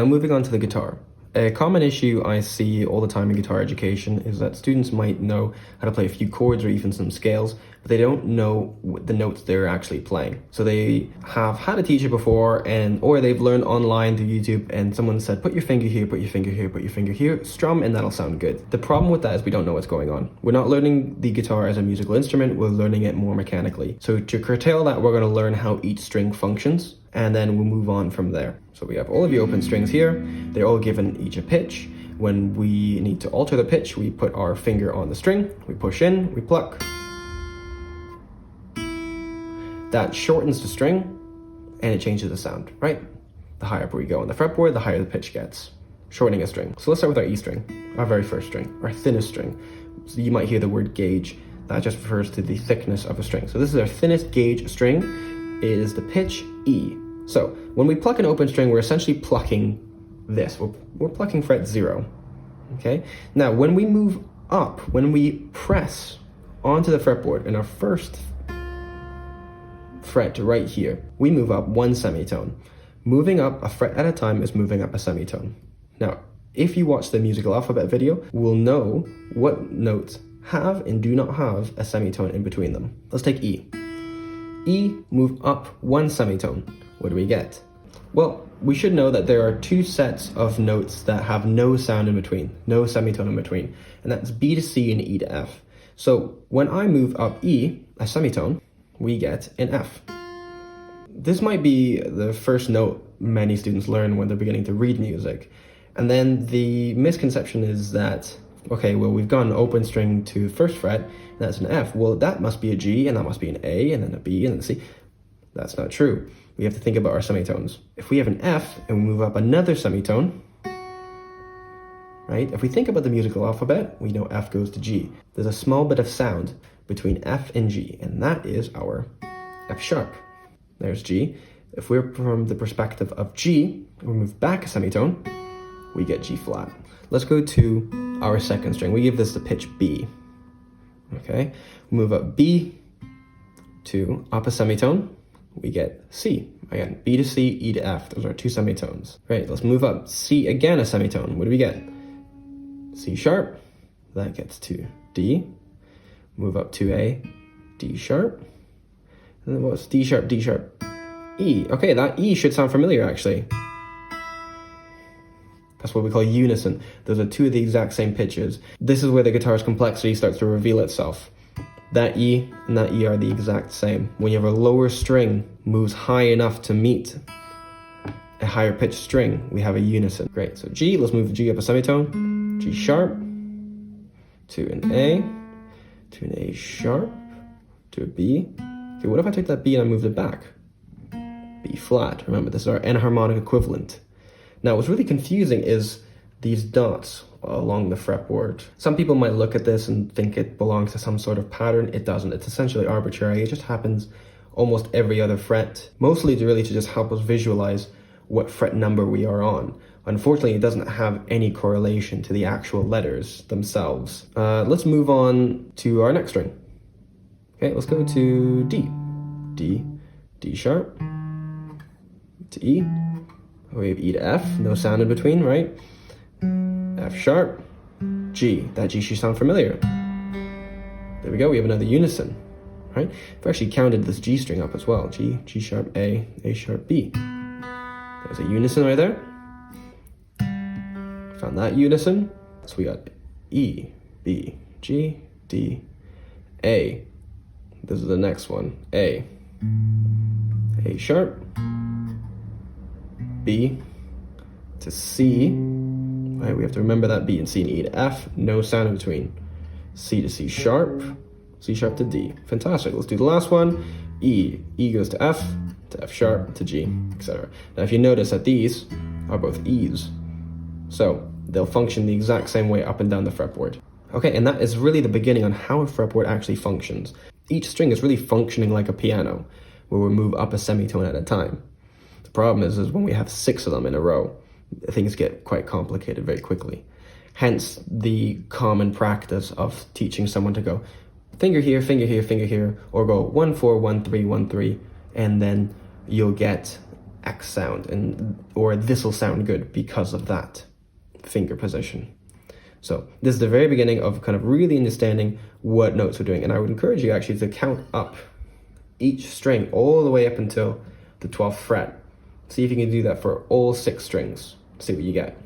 Now moving on to the guitar. A common issue I see all the time in guitar education is that students might know how to play a few chords or even some scales, but they don't know the notes they're actually playing. So they have had a teacher before, or they've learned online through YouTube, and someone said, put your finger here, put your finger here, put your finger here, strum, and that'll sound good. The problem with that is we don't know what's going on. We're not learning the guitar as a musical instrument, we're learning it more mechanically. So to curtail that, we're going to learn how each string functions, and then we'll move on from there. So we have all of your open strings here. They're all given each a pitch. When we need to alter the pitch, we put our finger on the string, we push in, we pluck. That shortens the string, and it changes the sound, right? The higher up we go on the fretboard, the higher the pitch gets, shortening a string. So let's start with our E string, our very first string, our thinnest string. So you might hear the word gauge. That just refers to the thickness of a string. So this is our thinnest gauge string. It is the pitch E. So when we pluck an open string, we're essentially plucking this. We're plucking fret 0, okay? Now, when we move up, when we press onto the fretboard in our first fret right here, we move up 1 semitone. Moving up a fret at a time is moving up a semitone. Now, if you watch the musical alphabet video, we'll know what notes have and do not have a semitone in between them. Let's take E. E, move up 1 semitone. What do we get? Well, we should know that there are 2 sets of notes that have no sound in between, no semitone in between, and that's B to C and E to F. So when I move up E, a semitone, we get an F. This might be the first note many students learn when they're beginning to read music. And then the misconception is that, okay, well, we've got an open string to first fret, and that's an F. Well, that must be a G, and that must be an A, and then a B, and then a C. That's not true. We have to think about our semitones. If we have an F and we move up another semitone, right? If we think about the musical alphabet, we know F goes to G. There's a small bit of sound between F and G, and that is our F sharp. There's G. If we're from the perspective of G, we move back a semitone, we get G flat. Let's go to our second string. We give this the pitch B, okay? We move up B to up a semitone, we get C. Again, B to C, E to F. Those are 2 semitones. Right, let's move up C again, a semitone. What do we get? C sharp. That gets to D. Move up to A, D sharp. And then what's D sharp, D sharp, E? Okay, that E should sound familiar, actually. That's what we call unison. Those are 2 of the exact same pitches. This is where the guitar's complexity starts to reveal itself. That E and that E are the exact same. When you have a lower string moves high enough to meet a higher pitched string, we have a unison. Great, so G, let's move the G up a semitone. G sharp, to an A, to an A sharp, to a B. Okay, what if I take that B and I moved it back? B flat. Remember, this is our enharmonic equivalent. Now, what's really confusing is these dots along the fretboard. Some people might look at this and think it belongs to some sort of pattern. It doesn't. It's essentially arbitrary. It just happens almost every other fret. Mostly to just help us visualize what fret number we are on. Unfortunately, it doesn't have any correlation to the actual letters themselves. Let's move on to our next string. Okay, let's go to D. D, D sharp, to E. We have E to F, no sound in between, right? F sharp, G. That G should sound familiar. There we go, we have another unison, right? I've actually counted this G string up as well. G, G sharp, A sharp, B. There's a unison right there. Found that unison. So we got E, B, G, D, A. This is the next one, A sharp, B to C. Right, we have to remember that B and C and E to F, no sound in between. C to C sharp to D. Fantastic, let's do the last one. E goes to F sharp, to G, etc. Now if you notice that these are both E's, so they'll function the exact same way up and down the fretboard. Okay, and that is really the beginning on how a fretboard actually functions. Each string is really functioning like a piano, where we move up a semitone at a time. The problem is when we have 6 of them in a row, things get quite complicated very quickly. Hence the common practice of teaching someone to go finger here, finger here, finger here, or go 1, 4, 1, 3, 1, 3, and then you'll get X sound, or this will sound good because of that finger position. So this is the very beginning of kind of really understanding what notes we're doing. And I would encourage you actually to count up each string all the way up until the 12th fret. See if you can do that for all 6 strings. See what you get.